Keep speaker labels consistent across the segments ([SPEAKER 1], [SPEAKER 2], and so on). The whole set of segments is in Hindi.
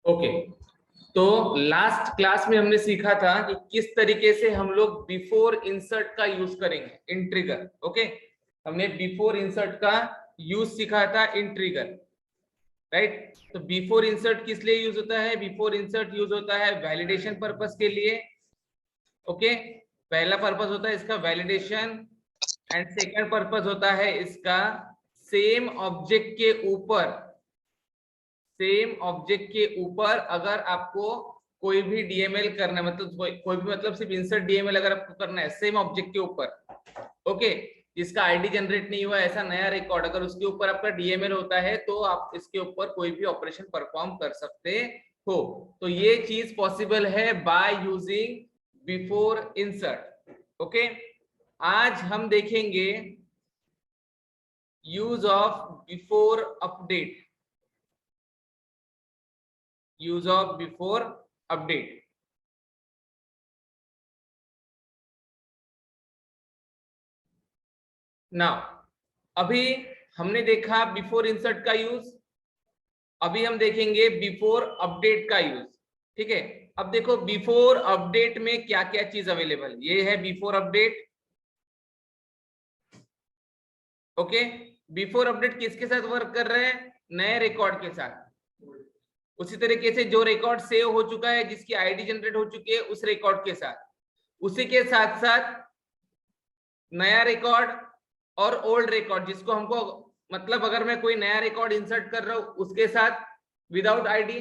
[SPEAKER 1] ओके, तो लास्ट क्लास में हमने सीखा था कि किस तरीके से हम लोग बिफोर इंसर्ट का यूज करेंगे इन ट्रिगर। ओके, हमने बिफोर इंसर्ट का यूज सीखा था इन ट्रिगर, राइट। तो बिफोर इंसर्ट किस लिए यूज होता है? बिफोर इंसर्ट यूज होता है वैलिडेशन पर्पस के लिए। ओके, पहला पर्पस होता है इसका वैलिडेशन एंड सेकंड पर्पस होता है इसका सेम ऑब्जेक्ट के ऊपर अगर आपको कोई भी डीएमएल करना है, मतलब कोई भी मतलब सिर्फ इंसर्ट डीएमएल अगर आपको करना है सेम ऑब्जेक्ट के ऊपर, ओके, जिसका आईडी जनरेट नहीं हुआ ऐसा नया रिकॉर्ड, अगर उसके ऊपर आपका डीएमएल होता है तो आप इसके ऊपर कोई भी ऑपरेशन परफॉर्म कर सकते हो। तो ये चीज पॉसिबल है by using before insert. Okay, आज हम देखेंगे use of before update, use of before update. Now अभी हमने देखा बिफोर इंसर्ट का यूज, अभी हम देखेंगे बिफोर अपडेट का यूज। ठीक है, अब देखो बिफोर अपडेट में क्या क्या चीज अवेलेबल, ये है before update. Okay, before update किसके साथ वर्क कर रहे हैं? नए रिकॉर्ड के साथ। उसी तरीके से जो रिकॉर्ड सेव हो चुका है, जिसकी आईडी जनरेट हो चुकी है, उस रिकॉर्ड के साथ, उसी के साथ साथ नया रिकॉर्ड और ओल्ड रिकॉर्ड, जिसको हमको मतलब अगर मैं कोई नया रिकॉर्ड इंसर्ट कर रहा हूं उसके साथ विदाउट आईडी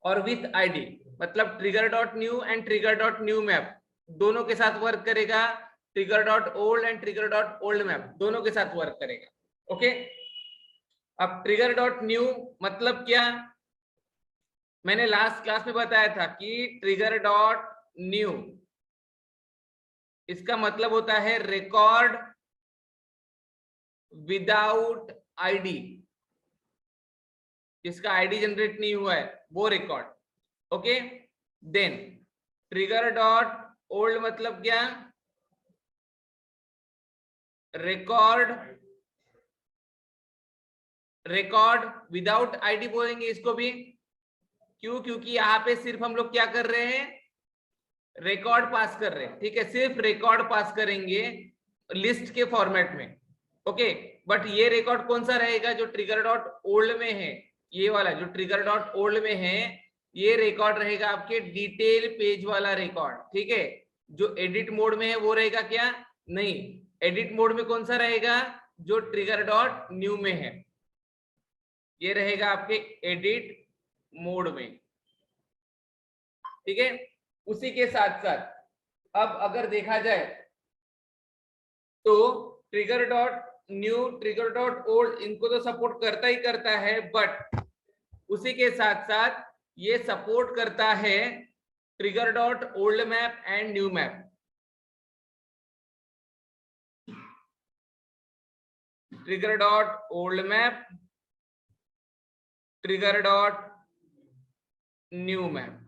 [SPEAKER 1] और विथ आईडी, मतलब trigger dot new and trigger dot new map दोनों के साथ वर्क करेगा। Trigger dot old and trigger dot old map दोनों के साथ वर्क करेगा। ओके, अब ट्रिगर डॉट न्यू मतलब क्या? मैंने लास्ट क्लास में बताया था कि ट्रिगर डॉट न्यू इसका मतलब होता है रिकॉर्ड विदाउट आईडी, जिसका आईडी जनरेट नहीं हुआ है वो record. Okay, then trigger dot old मतलब क्या? रिकॉर्ड विदाउट आईडी बोलेंगे इसको भी। क्यों? क्योंकि यहाँ पे सिर्फ हम लोग क्या कर रहे हैं? रिकॉर्ड पास कर रहे हैं। ठीक है, सिर्फ रिकॉर्ड पास करेंगे लिस्ट के फॉर्मेट में। ओके, बट ये रिकॉर्ड कौन सा रहेगा? जो ट्रिगर डॉट ओल्ड में है, ये वाला जो ट्रिगर डॉट ओल्ड में है, ये रिकॉर्ड रहेगा आपके डिटेल पेज वाला रिकॉर्ड। ठीक है, जो एडिट मोड में है वो रहेगा क्या? नहीं, एडिट मोड में कौन सा रहेगा? जो ट्रिगर डॉट न्यू में है, ये रहेगा आपके एडिट मोड में। ठीक है, उसी के साथ साथ अब अगर देखा जाए तो trigger dot new, trigger dot old इनको तो सपोर्ट करता ही करता है, बट उसी के साथ साथ ये सपोर्ट करता है trigger dot old map and new map. Trigger dot old map, trigger dot new map.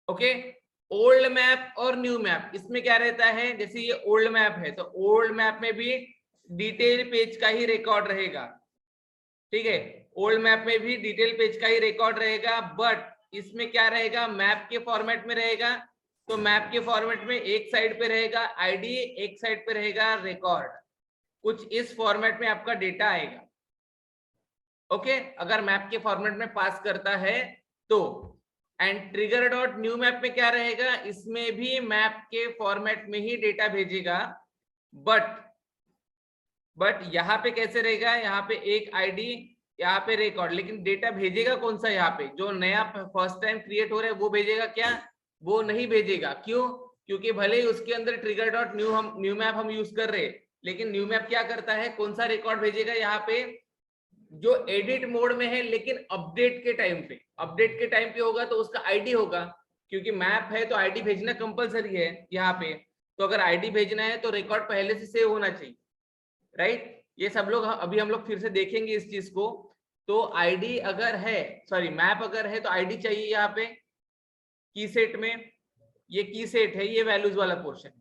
[SPEAKER 1] Okay, old map और न्यू मैप इसमें क्या रहता है? जैसे ये ओल्ड मैप है तो ओल्ड मैप में भी डिटेल पेज का ही रिकॉर्ड रहेगा। ठीक है, ओल्ड मैप में भी डिटेल पेज का ही रिकॉर्ड रहेगा, बट इसमें क्या रहेगा? मैप के फॉर्मेट में रहेगा। तो मैप के फॉर्मेट में एक साइड पे रहेगा आईडी, एक साइड पे रहेगा रिकॉर्ड। कुछ इस फॉर्मेट में आपका डेटा आएगा। ओके, अगर मैप के फॉर्मेट में पास करता है तो। And trigger dot new map में क्या रहेगा? इसमें भी मैप के फॉर्मेट में ही डेटा भेजेगा, बट यहाँ पे कैसे रहेगा? यहाँ पे एक आईडी, यहाँ पे रिकॉर्ड, लेकिन डेटा भेजेगा कौन सा? यहाँ पे जो नया फर्स्ट टाइम क्रिएट हो रहा है वो भेजेगा क्या? वो नहीं भेजेगा। क्यों? क्योंकि भले ही उसके अंदर ट्रिगर डॉट न्यू मैप हम यूज कर रहे हैं, लेकिन न्यू मैप क्या करता है? कौन सा रिकॉर्ड भेजेगा? यहाँ पे जो एडिट मोड में है, लेकिन अपडेट के टाइम पे होगा तो उसका आईडी होगा, क्योंकि मैप है तो आईडी भेजना कंपलसरी है यहाँ पे। तो अगर आईडी भेजना है तो रिकॉर्ड पहले से सेव होना चाहिए, राइट। ये सब लोग अभी हम लोग फिर से देखेंगे इस चीज को। तो आईडी अगर है, सॉरी मैप अगर है तो आईडी चाहिए यहाँ पे की सेट में। ये की सेट है, ये वैल्यूज वाला पोर्शन।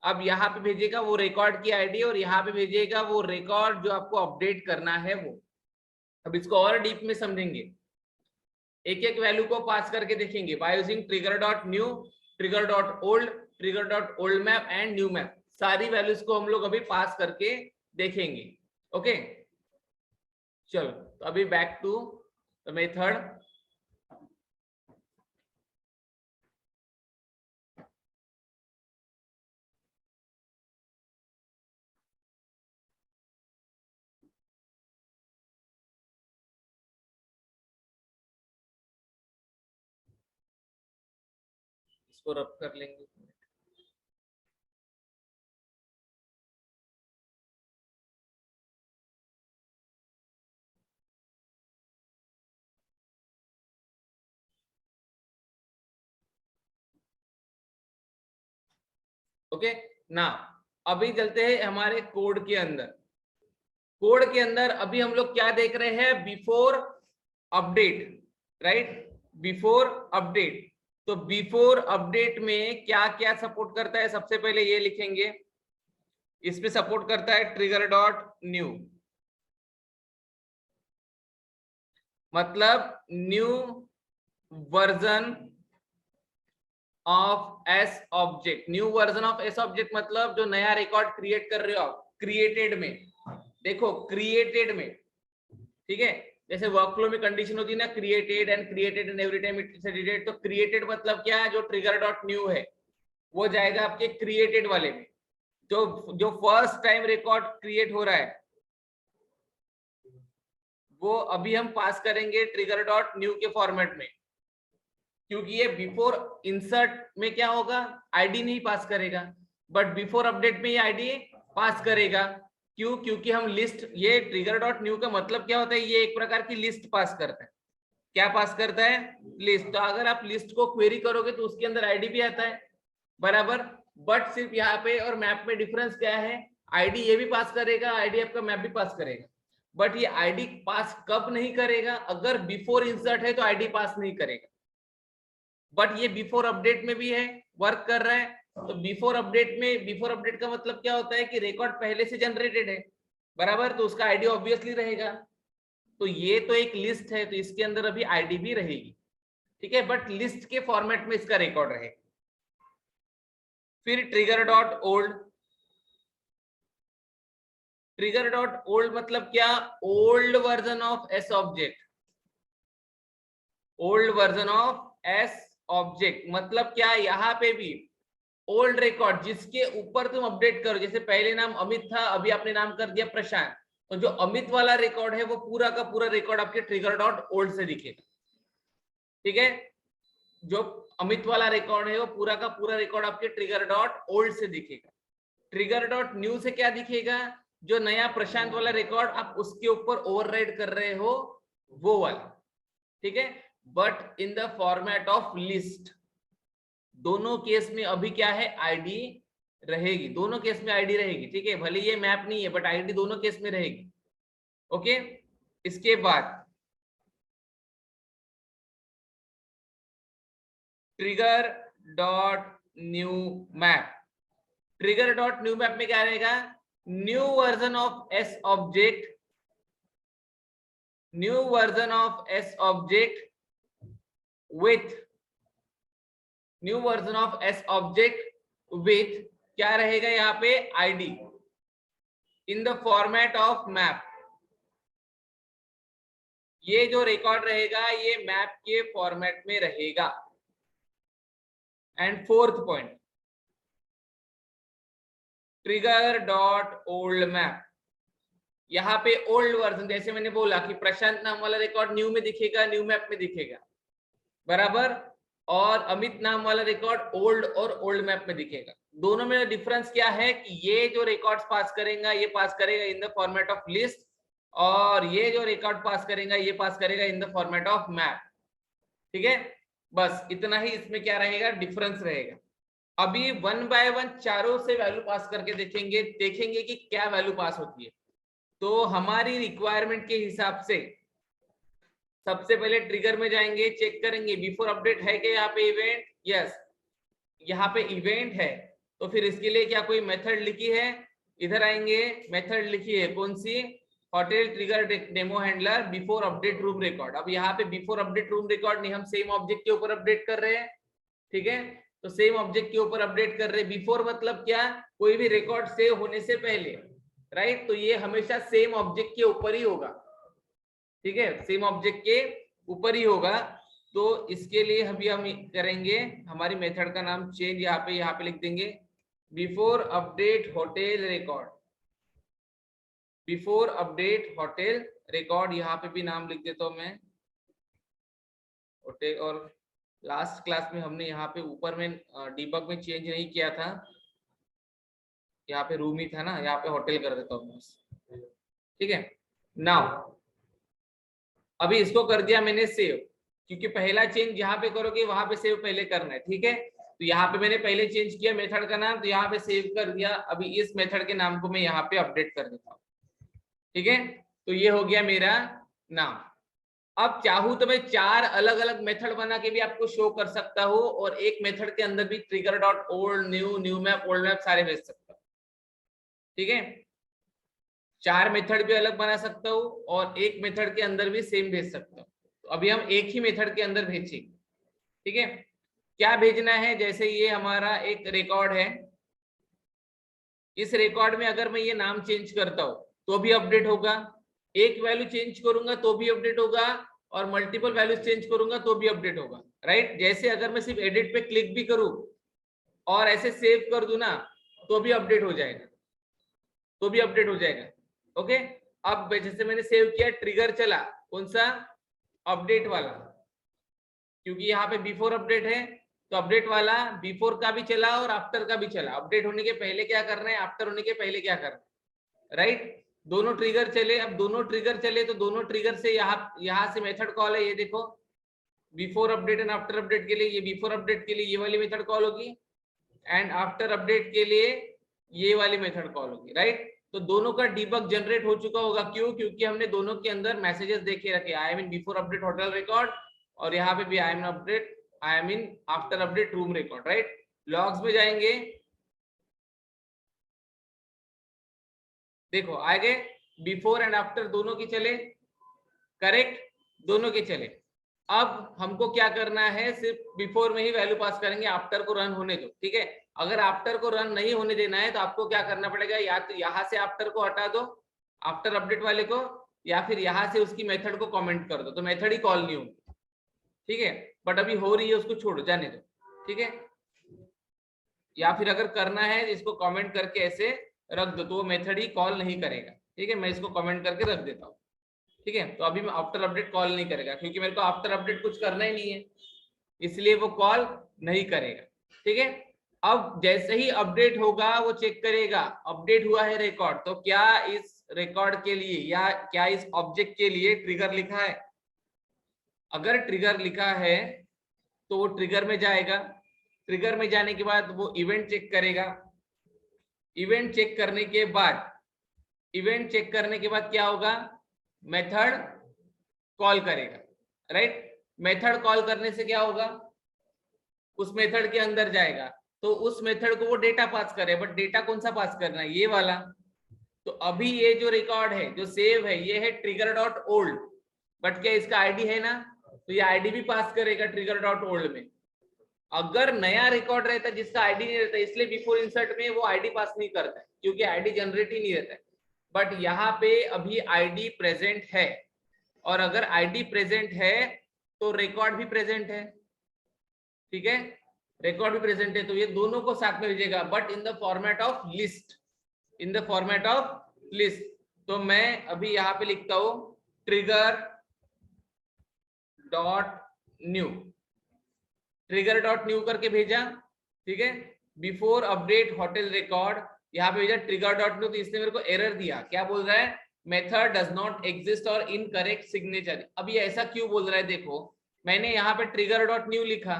[SPEAKER 1] अब यहाँ पे भेजेगा वो रिकॉर्ड की आईडी और यहाँ पे भेजेगा वो रिकॉर्ड जो आपको अपडेट करना है वो, अब इसको और डीप में समझेंगे, एक एक वैल्यू को पास करके देखेंगे by using trigger dot new, trigger dot old, trigger dot old map and new map. सारी वैल्यूज को हम लोग अभी पास करके देखेंगे। ओके चलो, तो अभी बैक टू द मेथड। इसको रब कर लेंगे। ओके ना, अभी चलते हैं हमारे कोड के अंदर। कोड के अंदर अभी हम लोग क्या देख रहे हैं, before update, right, before update. तो बिफोर अपडेट में क्या क्या सपोर्ट करता है, सबसे पहले ये लिखेंगे, इसमें सपोर्ट करता है ट्रिगर डॉट न्यू, मतलब new version of S object. New version of S object मतलब जो नया रिकॉर्ड क्रिएट कर रहे हो आप, क्रिएटेड में, देखो क्रिएटेड में, ठीक है, जैसे वर्कफ्लो में कंडीशन होती है ना, created and every time it is edited. तो क्रिएटेड मतलब क्या है, जो ट्रिगर डॉट न्यू है वो जाएगा आपके क्रिएटेड वाले में। जो फर्स्ट टाइम रिकॉर्ड क्रिएट हो रहा है वो अभी हम पास करेंगे ट्रिगर डॉट न्यू के फॉर्मेट में, क्योंकि ये बिफोर इंसर्ट में क्या होगा, आईडी नहीं पास करेगा, बट बिफोर अपडेट में ये आईडी पास करेगा। क्यों, क्योंकि हम लिस्ट, ये ट्रिगर डॉट न्यू का मतलब क्या होता है, ये एक प्रकार की लिस्ट पास करता है। क्या पास करता है, लिस्ट। तो अगर आप लिस्ट को क्वेरी करोगे तो उसके अंदर आईडी भी आता है, बराबर। बट सिर्फ यहाँ पे और मैप में डिफरेंस क्या है, आईडी ये भी पास करेगा, आईडी आपका मैप भी पास करेगा, बट ये आईडी पास कब नहीं करेगा, अगर बिफोर इंसर्ट है तो आईडी पास नहीं करेगा। बट ये बिफोर अपडेट में भी है, वर्क कर रहा है। तो बिफोर अपडेट में, बिफोर अपडेट का मतलब क्या होता है कि रिकॉर्ड पहले से जनरेटेड है, बराबर, तो उसका आईडी ऑब्वियसली रहेगा। तो ये तो एक लिस्ट है, तो इसके अंदर अभी आईडी भी रहेगी, ठीक है, बट लिस्ट के फॉर्मेट में इसका रिकॉर्ड रहेगा। फिर trigger dot old, trigger dot old मतलब क्या, old version of S object, old version of S object मतलब क्या, यहाँ पे भी ओल्ड रिकॉर्ड जिसके ऊपर तुम अपडेट करो, जैसे पहले नाम अमित था, अभी आपने नाम कर दिया प्रशांत, तो जो अमित वाला रिकॉर्ड है वो पूरा का पूरा रिकॉर्ड आपके ट्रिगर डॉट ओल्ड से दिखेगा, ठीक है। जो अमित वाला रिकॉर्ड है वो पूरा का पूरा रिकॉर्ड आपके ट्रिगर डॉट ओल्ड से दिखेगा। ट्रिगर डॉट न्यू से क्या दिखेगा, जो नया प्रशांत वाला रिकॉर्ड आप उसके ऊपर ओवरराइड कर रहे हो वो वाला, ठीक है, but in the format of list. दोनों केस में अभी क्या है, आईडी रहेगी, दोनों केस में आईडी रहेगी, ठीक है, भले ये मैप नहीं है बट आईडी दोनों केस में रहेगी। ओके, इसके बाद trigger dot new map, trigger dot new map में क्या रहेगा, new version of S object, new version of S object with, new version of S object with क्या रहेगा यहाँ पे, ID in the format of map. ये जो रिकॉर्ड रहेगा ये मैप के फॉर्मेट में रहेगा। And fourth point, trigger dot old map, यहाँ पे ओल्ड वर्जन, जैसे मैंने बोला कि प्रशांत नाम वाला रिकॉर्ड न्यू में दिखेगा, न्यू मैप में दिखेगा, बराबर, और अमित नाम वाला रिकॉर्ड ओल्ड और ओल्ड मैप में दिखेगा। दोनों में डिफरेंस क्या है कि ये जो रिकॉर्ड्स पास करेगा ये पास करेगा in the format of list, और ये जो रिकॉर्ड पास करेगा ये पास करेगा in the format of map, ठीक है। बस इतना ही इसमें क्या रहेगा, डिफरेंस रहेगा। अभी वन बाय वन चारों से वैल्यू पास करके देखेंगे, देखेंगे कि क्या वैल्यू पास होती है। तो हमारी रिक्वायरमेंट के हिसाब से सबसे पहले ट्रिगर में जाएंगे, चेक करेंगे बिफोर अपडेट है क्या यहाँ पे इवेंट, यस यहाँ पे इवेंट है, तो फिर इसके लिए क्या कोई मेथड लिखी है, इधर आएंगे, मेथड लिखी है कौन सी, hotel trigger demo handler before update room record. अब यहाँ पे बिफोर अपडेट रूम रिकॉर्ड नहीं, हम सेम ऑब्जेक्ट के ऊपर अपडेट कर रहे हैं, ठीक है। तो सेम ऑब्जेक्ट के ऊपर अपडेट कर रहे हैं। बिफोर मतलब क्या, कोई भी रिकॉर्ड सेव होने से पहले, राइट। तो ये हमेशा सेम ऑब्जेक्ट के ऊपर ही होगा, ठीक है, सेम ऑब्जेक्ट के ऊपर ही होगा। तो इसके लिए अभी हम करेंगे, हमारी मेथड का नाम चेंज यहाँ पे लिख देंगे, before update hotel record, before update hotel record. यहाँ पे भी नाम लिख देता हूं मैं होटल। और लास्ट क्लास में हमने यहाँ पे ऊपर में डीबग में चेंज नहीं किया था, यहाँ पे रूम ही था ना, यहाँ पे होटल कर देता हूँ, ठीक है। नाउ अभी इसको कर दिया मैंने सेव, क्योंकि पहला चेंज जहाँ पे करोगे वहां पे सेव पहले करना है, ठीक है। तो यहाँ पे मैंने पहले चेंज किया मेथड का नाम, तो यहाँ पे सेव कर दिया। अभी इस मेथड के नाम को मैं यहाँ पे अपडेट कर देता हूँ, ठीक है। तो ये हो गया मेरा नाम। अब चाहूं तो मैं 4 अलग अलग मेथड बना के भी आपको शो कर सकता हूँ, और एक मेथड के अंदर भी trigger dot old new, new map, old map सारे भेज सकता हूँ, ठीक है। 4 मेथड भी अलग बना सकता हूँ, और एक मेथड के अंदर भी सेम भेज सकता हूँ। तो अभी हम एक ही मेथड के अंदर भेजेंगे, ठीक है। क्या भेजना है, जैसे ये हमारा एक रिकॉर्ड है, इस रिकॉर्ड में अगर मैं ये नाम चेंज करता हूँ तो भी अपडेट होगा, एक वैल्यू चेंज करूंगा तो भी अपडेट होगा, और मल्टीपल वैल्यूज चेंज करूंगा तो भी अपडेट होगा, राइट। जैसे अगर मैं सिर्फ एडिट पे क्लिक भी करूं और ऐसे सेव कर दूं ना, तो भी अपडेट हो जाएगा, तो भी अपडेट हो जाएगा, ओके। अब जैसे मैंने सेव किया, ट्रिगर चला, कौन सा, अपडेट वाला, क्योंकि यहाँ पे बिफोर अपडेट है, तो अपडेट वाला बिफोर का भी चला और आफ्टर का भी चला। अपडेट होने के पहले क्या करना है, आफ्टर होने के पहले क्या करना है, राइट। दोनों ट्रिगर चले। अब दोनों ट्रिगर चले तो दोनों ट्रिगर से यहाँ से मेथड कॉल है, ये देखो, before update and after update के लिए ये बिफोर अपडेट के लिए ये वाली मेथड कॉल होगी, एंड आफ्टर अपडेट के लिए ये वाली मेथड कॉल होगी, राइट। तो दोनों का डीबग जनरेट हो चुका होगा, क्यों, क्योंकि हमने दोनों के अंदर मैसेजेस देखे रखे, I am in before update hotel record, और यहाँ पे भी I am in update, I am in after update room record, right. Logs में जाएंगे, देखो आगे बिफोर एंड आफ्टर दोनों की चले, करेक्ट, दोनों के चले। अब हमको क्या करना है, सिर्फ बिफोर में ही वैल्यू पास करेंगे, आफ्टर को रन होने दो, ठीक है। अगर आफ्टर को रन नहीं होने देना है तो आपको क्या करना पड़ेगा, या तो यहाँ से आफ्टर को हटा दो, आफ्टर अपडेट वाले को, या फिर यहाँ से उसकी मेथड को कमेंट कर दो, तो मेथड ही कॉल नहीं होगी, ठीक है। बट अभी हो रही है, उसको छोड़ो, जाने दो, ठीक है। या फिर अगर करना है इसको कमेंट करके ऐसे रख दो, तो वो मेथड ही कॉल नहीं करेगा, ठीक है। मैं इसको कमेंट करके रख देता हूँ, ठीक है। तो अभी मैं आफ्टर अपडेट कॉल नहीं करेगा, क्योंकि मेरे को आफ्टर अपडेट कुछ करना ही नहीं है, इसलिए वो कॉल नहीं करेगा, ठीक है। अब जैसे ही अपडेट होगा वो चेक करेगा अपडेट हुआ है रिकॉर्ड, तो क्या इस रिकॉर्ड के लिए या क्या इस ऑब्जेक्ट के लिए ट्रिगर लिखा है। अगर ट्रिगर लिखा है तो वो ट्रिगर में जाएगा, ट्रिगर में जाने के बाद वो इवेंट चेक करेगा, इवेंट चेक करने के बाद, इवेंट चेक करने के बाद क्या होगा, मेथड कॉल करेगा, राइट। मेथड कॉल करने से क्या होगा, उस मेथड के अंदर जाएगा, तो उस मेथड को वो डेटा पास करे, बट डेटा कौन सा पास करना है, ये वाला। तो अभी ये जो रिकॉर्ड है जो सेव है ये है ट्रिगर डॉट ओल्ड, बट क्या इसका आईडी है ना, तो ये आईडी भी पास करेगा ट्रिगर डॉट ओल्ड में। अगर नया रिकॉर्ड रहता है जिसका आईडी नहीं रहता, इसलिए बिफोर इंसर्ट में वो आईडी पास नहीं करता है, क्योंकि आईडी जनरेट ही नहीं रहता है। बट यहाँ पे अभी आईडी प्रेजेंट है, और अगर आईडी प्रेजेंट है तो रिकॉर्ड भी प्रेजेंट है, ठीक है, रिकॉर्ड भी प्रेजेंट है, तो ये दोनों को साथ में भेजेगा, but in the format of list, in the format of list. तो मैं अभी यहाँ पे लिखता हूं trigger dot new, trigger dot new करके भेजा, ठीक है। बिफोर अपडेट होटल रिकॉर्ड यहाँ पे भेजा ट्रिगर डॉट न्यू, तो इसने मेरे को एरर दिया, क्या बोल रहा है, मेथड डज नॉट एग्जिस्ट और इनकरेक्ट सिग्नेचर। अब ये ऐसा क्यों बोल रहा है, देखो मैंने यहाँ पे ट्रिगर डॉट न्यू लिखा,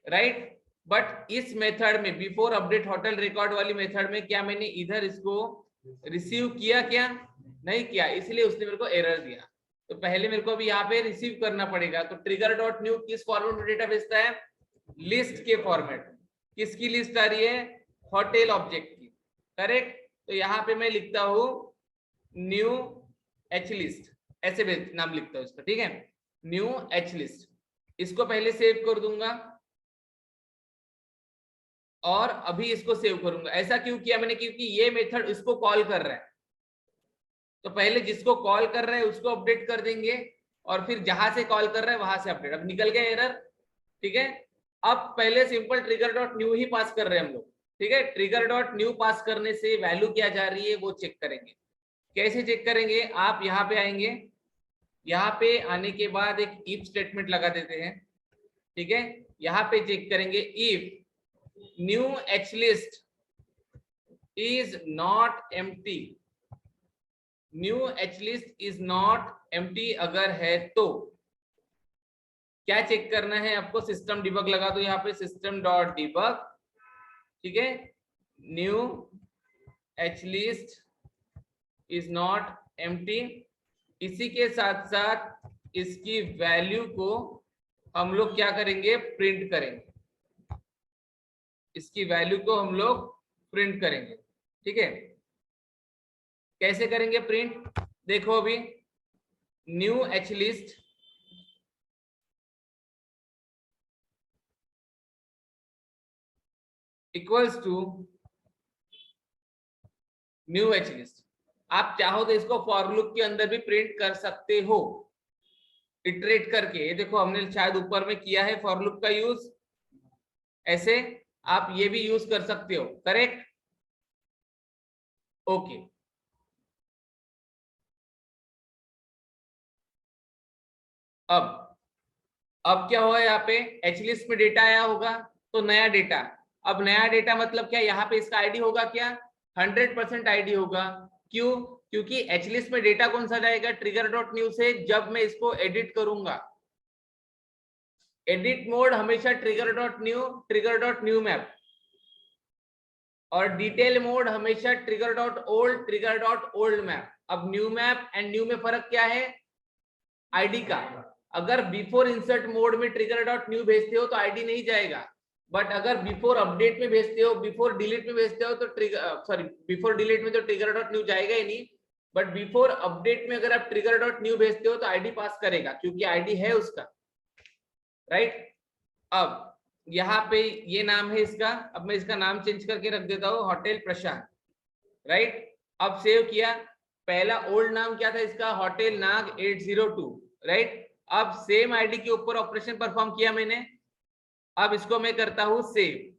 [SPEAKER 1] राइट, बट इस मेथड में बिफोर अपडेट होटल रिकॉर्ड वाली मेथड में क्या मैंने इधर इसको रिसीव किया, क्या नहीं किया, इसलिए उसने मेरे को एरर दिया। तो पहले मेरे को अभी यहाँ पे रिसीव करना पड़ेगा, तो ट्रिगर डॉट न्यू किस फॉर्मेट में डेटा भेजता है, लिस्ट के फॉर्मेट। किसकी लिस्ट आ रही है, होटल ऑब्जेक्ट की, करेक्ट। तो यहाँ पे मैं लिखता हूं न्यू एच लिस्ट, ऐसे नाम लिखता हूं इसका, ठीक है, न्यू एच लिस्ट। इसको पहले सेव कर दूंगा और अभी इसको सेव करूंगा। ऐसा क्यों किया मैंने, क्योंकि ये मेथड इसको कॉल कर रहा है, तो पहले जिसको कॉल कर रहा है उसको अपडेट कर देंगे और फिर जहां से कॉल कर रहा है वहां से अपडेट। अब निकल गया एरर, ठीक है। अब पहले सिंपल ट्रिगर डॉट न्यू ही पास कर रहे हैं हम लोग, ठीक है। ट्रिगर डॉट न्यू पास करने से वैल्यू क्या जा रही है वो चेक करेंगे। कैसे चेक करेंगे, आप यहाँ पे आएंगे, यहाँ पे आने के बाद एक इफ स्टेटमेंट लगा देते हैं, ठीक है। यहाँ पे चेक करेंगे if new H list is not empty, new H list is not empty अगर है तो क्या चेक करना है आपको, सिस्टम डिबग लगा दो यहाँ पे, सिस्टम डॉट डिबग, ठीक है। New H list is not empty, इसी के साथ साथ इसकी वैल्यू को हम लोग क्या करेंगे, प्रिंट करेंगे, इसकी वैल्यू को हम लोग प्रिंट करेंगे, ठीक है। कैसे करेंगे प्रिंट, देखो अभी new H list equals to new H list. आप चाहो तो इसको फॉर लूप के अंदर भी प्रिंट कर सकते हो, इटरेट करके। ये देखो हमने शायद ऊपर में किया है फॉर लूप का यूज, ऐसे आप ये भी यूज कर सकते हो, करेक्ट, ओके। अब क्या हुआ, यहाँ पे एच लिस्ट में डेटा आया होगा तो नया डेटा। अब नया डेटा मतलब क्या, यहाँ पे इसका आईडी होगा क्या, 100% आईडी होगा। क्यों, क्योंकि एच लिस्ट में डेटा कौन सा जाएगा, ट्रिगर डॉट न्यू से। जब मैं इसको एडिट करूंगा, एडिट मोड हमेशा ट्रिगर डॉट न्यू मैप, और डिटेल मोड हमेशा ट्रिगर डॉट ओल्ड मैप। अब न्यू मैप एंड न्यू में फर्क क्या है, आईडी का। अगर बिफोर इंसर्ट मोड में ट्रिगर डॉट न्यू भेजते हो तो आईडी नहीं जाएगा, बट अगर बिफोर अपडेट में भेजते हो, बिफोर डिलीट में भेजते हो तो बिफोर डिलीट में तो ट्रिगर डॉट न्यू जाएगा ही नहीं, बट बिफोर अपडेट में अगर आप ट्रिगर डॉट न्यू भेजते हो तो आईडी पास करेगा, क्योंकि आईडी है उसका, राइट। अब यहाँ पे ये नाम है इसका, अब मैं इसका नाम चेंज करके रख देता हूँ, होटल प्रशांत, राइट। अब सेव किया, पहला ओल्ड नाम क्या था इसका, होटल नाग 802, राइट। अब सेम आईडी के ऊपर ऑपरेशन परफॉर्म किया मैंने। अब इसको मैं करता हूं सेव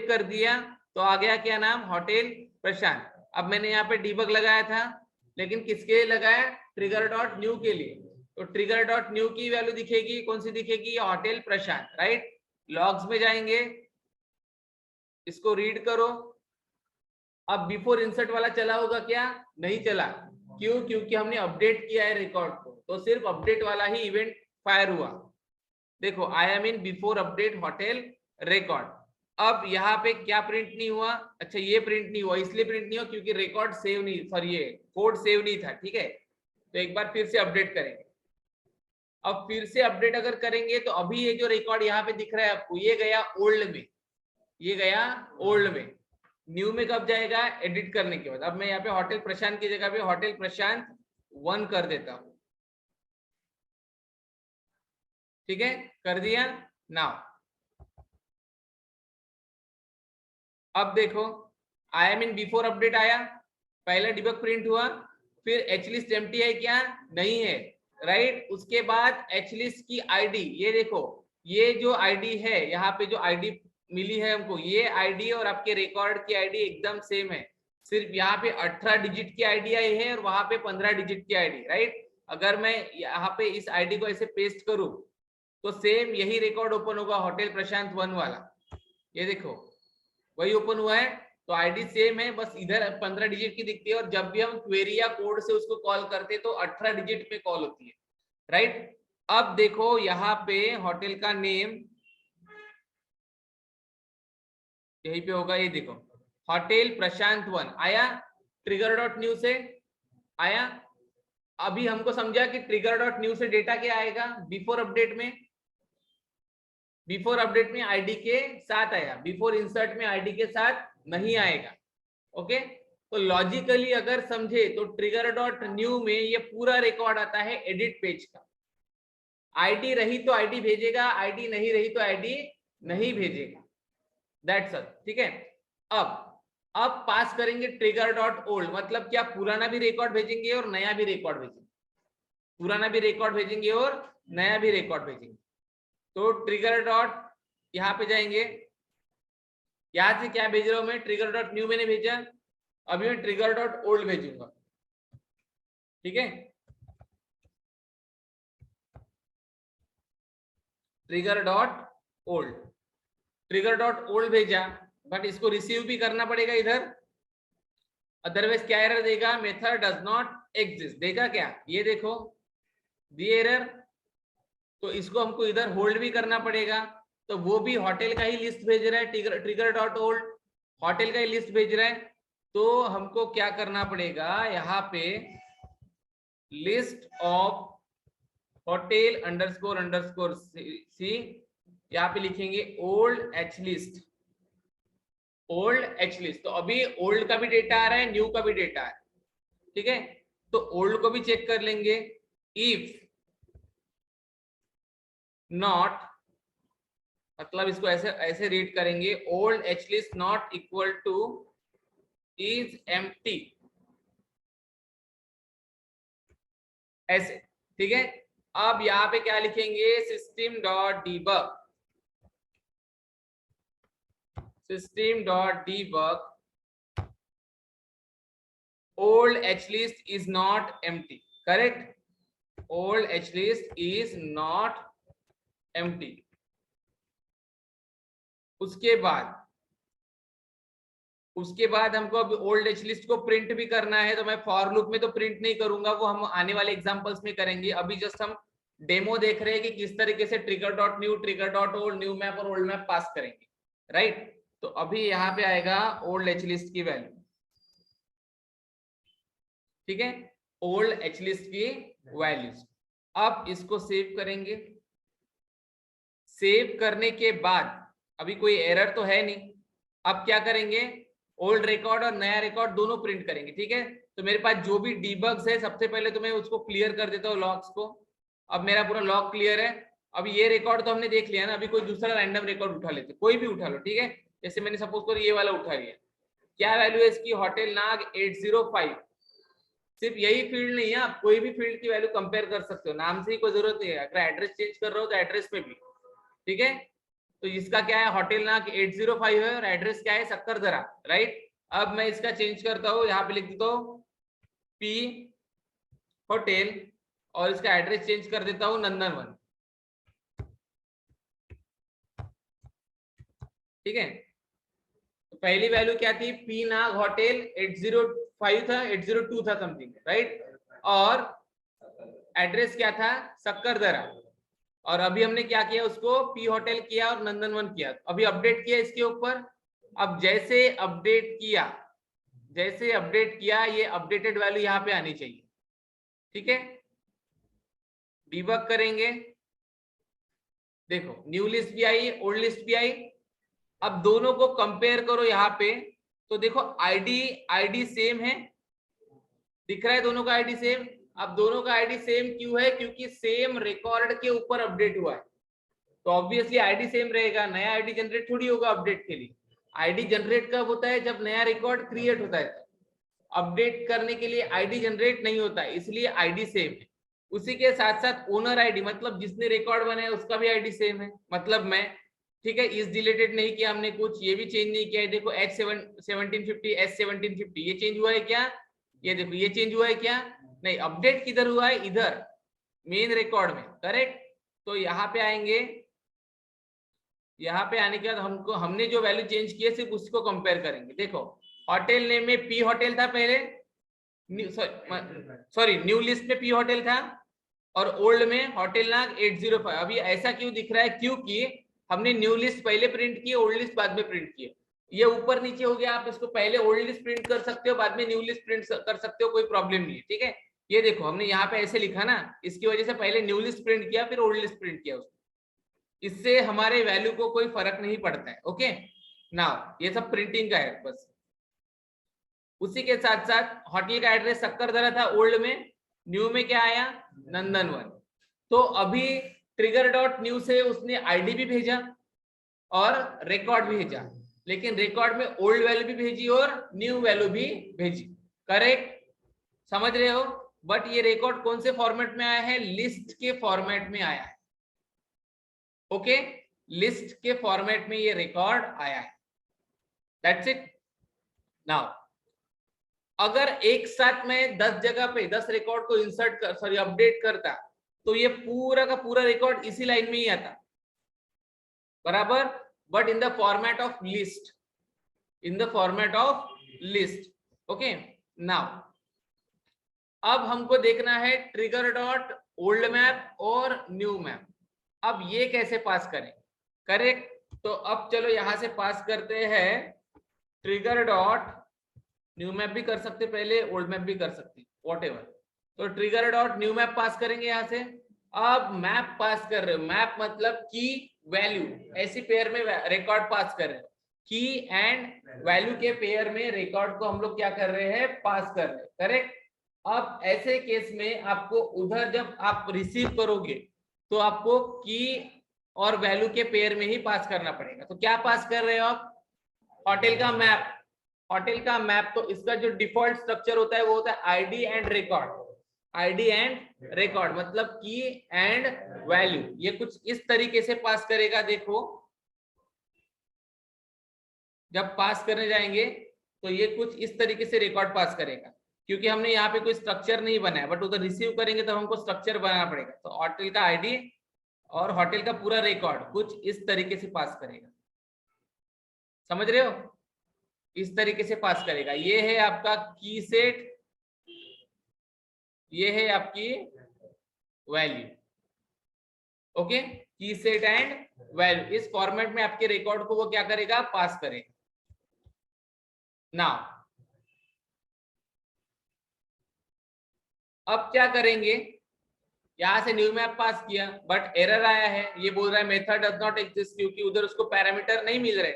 [SPEAKER 1] कर दिया तो आ गया क्या नाम, होटल प्रशांत। अब मैंने यहाँ पे डीबग लगाया था, लेकिन किसके लिए लगाया, ट्रिगर डॉट न्यू के लिए। तो ट्रिगर डॉट न्यू की वैल्यू दिखेगी, कौन सी दिखेगी, होटल प्रशांत, राइट। लॉग्स में जाएंगे, इसको रीड करो। अब बिफोर इंसर्ट वाला चला होगा क्या, नहीं चला, क्यों, क्योंकि हमने अपडेट किया है रिकॉर्ड को, तो सिर्फ अपडेट वाला ही इवेंट फायर हुआ। देखो I am in before update hotel record. अब यहाँ पे क्या प्रिंट नहीं हुआ, अच्छा ये प्रिंट नहीं हुआ, इसलिए प्रिंट नहीं हुआ क्योंकि रिकॉर्ड सेव नहीं, सॉरी ये कोड सेव नहीं था, ठीक है। तो एक बार फिर से अपडेट करेंगे। अब फिर से अपडेट अगर करेंगे तो अभी ये जो रिकॉर्ड यहाँ पे दिख रहा है आपको, ये गया ओल्ड में, ये गया ओल्ड में। न्यू में कब जाएगा, एडिट करने के बाद। अब मैं यहाँ पे होटल प्रशांत की जगह पे होटल प्रशांत 1 कर देता हूं, ठीक है, कर दिया। नाउ अब देखो I am in before update आया, पहला डिबग प्रिंट हुआ, फिर एच लिस्ट एम्प्टी है क्या, नहीं है, राइट। उसके बाद एच लिस्ट की आईडी, ये देखो, ये जो आईडी है यहाँ पे, जो आईडी मिली है हमको, ये आईडी और आपके रिकॉर्ड की आईडी एकदम सेम है। सिर्फ यहाँ पे 18 डिजिट की आईडी आई है और वहां पे 15 डिजिट की आईडी, राइट। अगर मैं यहाँ पे इस आईडी को ऐसे पेस्ट करूं तो सेम यही रिकॉर्ड ओपन होगा, होटल प्रशांत 1 वाला, ये देखो वही ओपन हुआ है। तो आईडी सेम है, बस इधर 15 डिजिट की दिखती है, और जब भी हम क्वेरी या कोड से उसको कॉल करते हैं तो 18 डिजिट में कॉल होती है, राइट। अब देखो यहाँ पे होटल का नेम यहीं पे होगा, ये देखो होटल प्रशांत 1 आया, ट्रिगर डॉट न्यू से आया। अभी हमको समझा कि ट्रिगर डॉट न्यू से डेटा क्या आएगा, बिफोर अपडेट में आईडी के साथ आया, बिफोर इंसर्ट में आईडी के साथ नहीं आएगा, ओके। तो लॉजिकली अगर समझे तो ट्रिगर डॉट न्यू में ये पूरा रिकॉर्ड आता है एडिट पेज का। आईडी रही तो आईडी भेजेगा, आईडी नहीं रही तो आईडी नहीं भेजेगा, दैट्स ऑल। ठीक है, अब पास करेंगे ट्रिगर डॉट ओल्ड, मतलब क्या पुराना भी रिकॉर्ड भेजेंगे और नया भी रिकॉर्ड भेजेंगे, पुराना भी रिकॉर्ड भेजेंगे और नया भी रिकॉर्ड भेजेंगे। तो ट्रिगर डॉट यहाँ पे जाएंगे, यहां से क्या भेज रहा हूं मैं, ट्रिगर डॉट न्यू मैंने भेजा, अभी मैं ट्रिगर डॉट ओल्ड भेजूंगा। ठीक है, trigger dot old, trigger dot old भेजा, बट इसको रिसीव भी करना पड़ेगा इधर, अदरवाइज क्या एरर देगा, मेथड डज नॉट एग्जिस्ट देगा क्या, ये देखो दिए एरर। तो इसको हमको इधर होल्ड भी करना पड़ेगा, तो वो भी होटल का ही लिस्ट भेज रहा है, ट्रिगर डॉट होल्ड होटल का ही लिस्ट भेज रहा है। तो हमको क्या करना पड़ेगा, यहाँ पे list of hotel underscore underscore C, यहाँ पे लिखेंगे old H list, old H list. तो अभी ओल्ड का भी डेटा आ रहा है, न्यू का भी डेटा है। ठीक है, तो ओल्ड को भी चेक कर लेंगे, इफ नॉट, मतलब इसको ऐसे ऐसे रीड करेंगे, old H list not equal two is empty, ऐसे। ठीक है, अब यहाँ पे क्या लिखेंगे, system dot debug, system dot debug old H list is not empty, correct, old H list is not empty. उसके बाद हमको अब ओल्ड एच लिस्ट को प्रिंट भी करना है, तो मैं फॉर लूप में तो प्रिंट नहीं करूंगा, वो हम आने वाले एग्जांपल्स में करेंगे। अभी जस्ट हम डेमो देख रहे हैं कि किस तरीके से trigger dot new, trigger dot old, new map और ओल्ड मैप पास करेंगे, राइट। तो अभी यहाँ पे आएगा ओल्ड एच लिस्ट की वैल्यू, ठीक है, ओल्ड एच लिस्ट की वैल्यूज। अब इसको सेव करेंगे, सेव करने के बाद अभी कोई एरर तो है नहीं, अब क्या करेंगे, ओल्ड रिकॉर्ड और नया रिकॉर्ड दोनों प्रिंट करेंगे। ठीक है, तो मेरे पास जो भी डीबग्स है, सबसे पहले तो मैं उसको क्लियर कर देता हूँ लॉग्स को। अब मेरा पूरा लॉग क्लियर है। अब ये रिकॉर्ड तो हमने देख लिया ना, अभी कोई दूसरा रैंडम रिकॉर्ड उठा लेते, कोई भी उठा लो, ठीक है। जैसे मैंने सपोज करो ये वाला उठा लिया, क्या वैल्यू है इसकी, होटल नाग 805। सिर्फ यही फील्ड नहीं है, आप कोई भी फील्ड की वैल्यू कंपेयर कर सकते हो, नाम से ही कोई जरूरत नहीं है। अगर एड्रेस चेंज कर रहे हो तो एड्रेस में भी, ठीक है। तो इसका क्या है, होटल नाग 805 है और एड्रेस क्या है, सक्करदरा, राइट। अब मैं इसका चेंज करता हूँ, यहाँ पे लिख देता हूँ पी होटल और इसका एड्रेस चेंज कर देता हूँ नंदनवन, ठीक है। तो पहली वैल्यू क्या थी, पी नाग होटल 805 था, 802 था समथिंग, राइट, और एड्रेस क्या था, सक्करदरा। और अभी हमने क्या किया, उसको पी होटल किया और नंदनवन किया, अभी अपडेट किया इसके ऊपर। अब जैसे अपडेट किया, जैसे अपडेट किया, ये अपडेटेड वैल्यू यहाँ पे आनी चाहिए, ठीक है। डिबग करेंगे, देखो न्यू लिस्ट भी आई, ओल्ड लिस्ट भी आई। अब दोनों को कंपेयर करो यहाँ पे, तो देखो आईडी सेम है, दिख रहा है दोनों का आईडी सेम। अब दोनों का आईडी सेम क्यों है, क्योंकि सेम रिकॉर्ड के ऊपर अपडेट हुआ है, तो ऑब्वियसली आईडी सेम रहेगा, नया आईडी जनरेट थोड़ी होगा अपडेट के लिए। आईडी जनरेट कब होता है, जब नया रिकॉर्ड क्रिएट होता है, अपडेट करने के लिए आईडी जनरेट नहीं होता है, इसलिए आईडी सेम है। उसी के साथ साथ ओनर आईडी, मतलब जिसने रिकॉर्ड बनाया उसका भी आईडी सेम है, मतलब मैं, ठीक है। इस डिलीटेड नहीं किया हमने कुछ, ये भी चेंज नहीं किया है, देखो H1750 S1750 ये चेंज हुआ है क्या, ये देखो ये चेंज हुआ है क्या, नहीं। अपडेट किधर हुआ है, इधर मेन रिकॉर्ड में, करेक्ट। तो यहाँ पे आएंगे, यहाँ पे आने के बाद हमने जो वैल्यू चेंज की है सिर्फ उसको कंपेयर करेंगे। देखो होटल नेम में पी होटल था पहले, सॉरी न्यू लिस्ट में पी होटल था और ओल्ड में होटल नाग 805। अभी ऐसा क्यों दिख रहा है, क्योंकि हमने न्यू लिस्ट पहले प्रिंट की, ओल्ड लिस्ट बाद में प्रिंट की। ये ऊपर नीचे हो गया, आप इसको पहले ओल्ड लिस्ट प्रिंट कर सकते हो, बाद में न्यू लिस्ट प्रिंट कर सकते हो, कोई प्रॉब्लम नहीं है, ठीक है। ये देखो हमने यहाँ पे ऐसे लिखा ना, इसकी वजह से पहले न्यू लिस्ट प्रिंट किया फिर ओल्ड लिस्ट प्रिंट किया उसको, इससे हमारे वैल्यू को कोई फर्क नहीं पड़ता है। ओके, नाउ ये सब प्रिंटिंग का है बस। उसी के साथ साथ होटल का एड्रेस सक्करदरा था ओल्ड में, न्यू में क्या आया, नंदनवन। तो अभी ट्रिगर डॉट न्यू से उसने आईडी भी भेजा और रिकॉर्ड भी भेजा, लेकिन रिकॉर्ड में ओल्ड वैल्यू भी भेजी और न्यू वैल्यू भी भेजी, करेक्ट, समझ रहे हो। बट ये रिकॉर्ड कौन से फॉर्मेट में आया है, लिस्ट के फॉर्मेट में आया है, ओके, लिस्ट के फॉर्मेट में ये रिकॉर्ड आया है, दैट्स इट। नाउ अगर एक साथ में 10 जगह पे 10 रिकॉर्ड को इंसर्ट कर, सॉरी अपडेट करता, तो ये पूरा का पूरा रिकॉर्ड इसी लाइन में ही आता, बराबर, but in the format of list, in the format of list, okay. Now अब हमको देखना है ट्रिगर डॉट ओल्ड मैप और न्यू मैप, अब ये कैसे पास करें, करेक्ट। तो अब चलो यहां से पास करते हैं ट्रिगर डॉट न्यू मैप भी कर सकते, पहले ओल्ड मैप भी कर सकते, व्हाटएवर। तो ट्रिगर डॉट न्यू मैप पास करेंगे यहां से। अब मैप पास कर रहे हो, मैप मतलब की वैल्यू, ऐसी पेयर में रिकॉर्ड पास कर रहे हो, की एंड वैल्यू के पेयर में रिकॉर्ड को हम लोग क्या कर रहे हैं, पास कर रहे हैं, करेक्ट। अब ऐसे केस में आपको उधर जब आप रिसीव करोगे तो आपको की और वैल्यू के पेयर में ही पास करना पड़ेगा। तो क्या पास कर रहे हो आप, होटल का मैप, होटल का मैप, तो इसका जो डिफॉल्ट स्ट्रक्चर होता है वो होता है ID and record, ID and record मतलब की एंड वैल्यू, ये कुछ इस तरीके से पास करेगा। देखो जब पास करने जाएंगे तो ये कुछ इस तरीके से रिकॉर्ड पास करेगा, क्योंकि हमने यहाँ पे कोई स्ट्रक्चर नहीं बनाया, बट उधर रिसीव करेंगे तो हमको स्ट्रक्चर बनाना पड़ेगा। तो होटल का आईडी और होटल का पूरा रिकॉर्ड कुछ इस तरीके से पास करेगा, समझ रहे हो, इस तरीके से पास करेगा। ये है आपका की सेट, ये है आपकी वैल्यू, ओके, की सेट एंड वैल्यू, इस फॉर्मेट में आपके रिकॉर्ड को वो क्या करेगा, पास करेगा। नाउ अब क्या करेंगे, यहां से न्यू मैप पास किया बट एरर आया है, ये बोल रहा है मेथड डज नॉट एग्जिस्ट, क्योंकि उधर उसको पैरामीटर नहीं मिल रहे।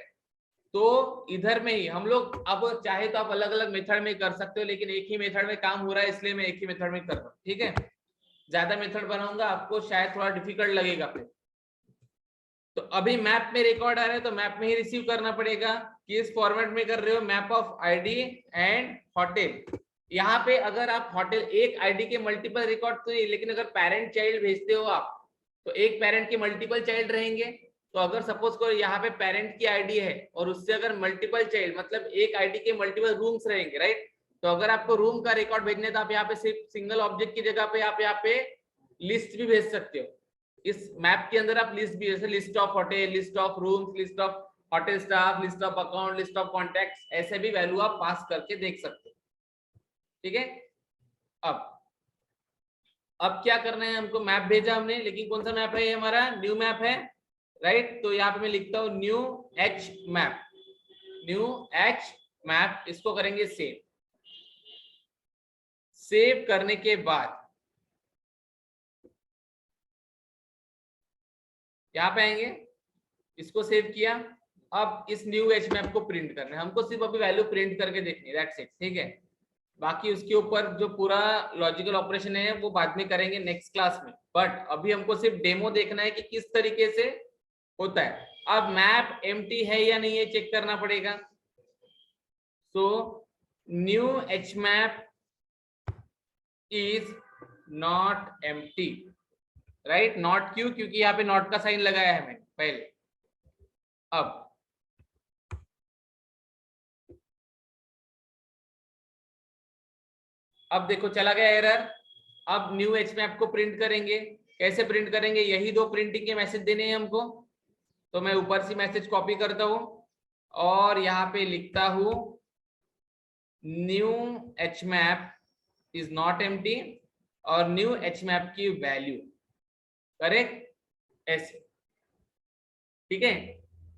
[SPEAKER 1] तो इधर में ही हम लोग, अब चाहे तो आप अलग अलग मेथड में कर सकते हो, लेकिन एक ही मेथड में काम हो रहा है इसलिए मैं एक ही मेथड में कर रहा हूँ, ठीक है। ज्यादा मेथड बनाऊंगा आपको शायद थोड़ा डिफिकल्ट लगेगा फिर। तो अभी मैप में रिकॉर्ड आ रहा है तो मैप में ही रिसीव करना पड़ेगा, कि इस फॉर्मेट में कर रहे हो map of ID and hotel. यहाँ पे अगर आप होटल एक आईडी के मल्टीपल रिकॉर्ड तो नहीं, लेकिन अगर पेरेंट चाइल्ड भेजते हो आप तो एक पेरेंट के मल्टीपल चाइल्ड रहेंगे। तो अगर सपोज करो यहाँ पे पेरेंट की आईडी है और उससे अगर मल्टीपल चाइल्ड मतलब एक आईडी के मल्टीपल रूम्स रहेंगे, राइट। तो अगर आपको रूम का रिकॉर्ड भेजने तो आप यहाँ पे सिर्फ सिंगल ऑब्जेक्ट की जगह पे आप यहाँ पे लिस्ट भी भेज सकते हो। इस मैप के अंदर आप लिस्ट भी, जैसे list of hotel, list of rooms, list of hotel staff, list of account, list of contacts, ऐसे भी वैल्यू आप पास करके देख सकते हो, ठीक है। अब क्या करना है हमको, मैप भेजा हमने, लेकिन कौन सा मैप है ये हमारा, न्यू मैप है, राइट। तो यहाँ पे मैं लिखता हूँ new H map, new H map, इसको करेंगे सेव। सेव करने के बाद यहाँ पे आएंगे, इसको सेव किया। अब इस न्यू एच मैप को प्रिंट करना है हमको, सिर्फ अभी वैल्यू प्रिंट करके देखनी है, दैट्स इट, ठीक है। बाकी उसके ऊपर जो पूरा लॉजिकल ऑपरेशन है वो बाद में करेंगे नेक्स्ट क्लास में, बट अभी हमको सिर्फ डेमो देखना है कि किस तरीके से होता है। अब मैप एम्प्टी है या नहीं है चेक करना पड़ेगा। So new H map is not empty, right, not क्यों, क्योंकि यहाँ पे नॉट का साइन लगाया है मैंने पहले। अब देखो चला गया एरर। अब न्यू एच मैप को प्रिंट करेंगे, कैसे प्रिंट करेंगे, यही दो प्रिंटिंग के मैसेज देने हैं हमको। तो मैं ऊपर से मैसेज कॉपी करता हूं और यहाँ पे लिखता हूं new H map is not empty और न्यू एच मैप की वैल्यू, करेक्ट, ऐसे, ठीक है।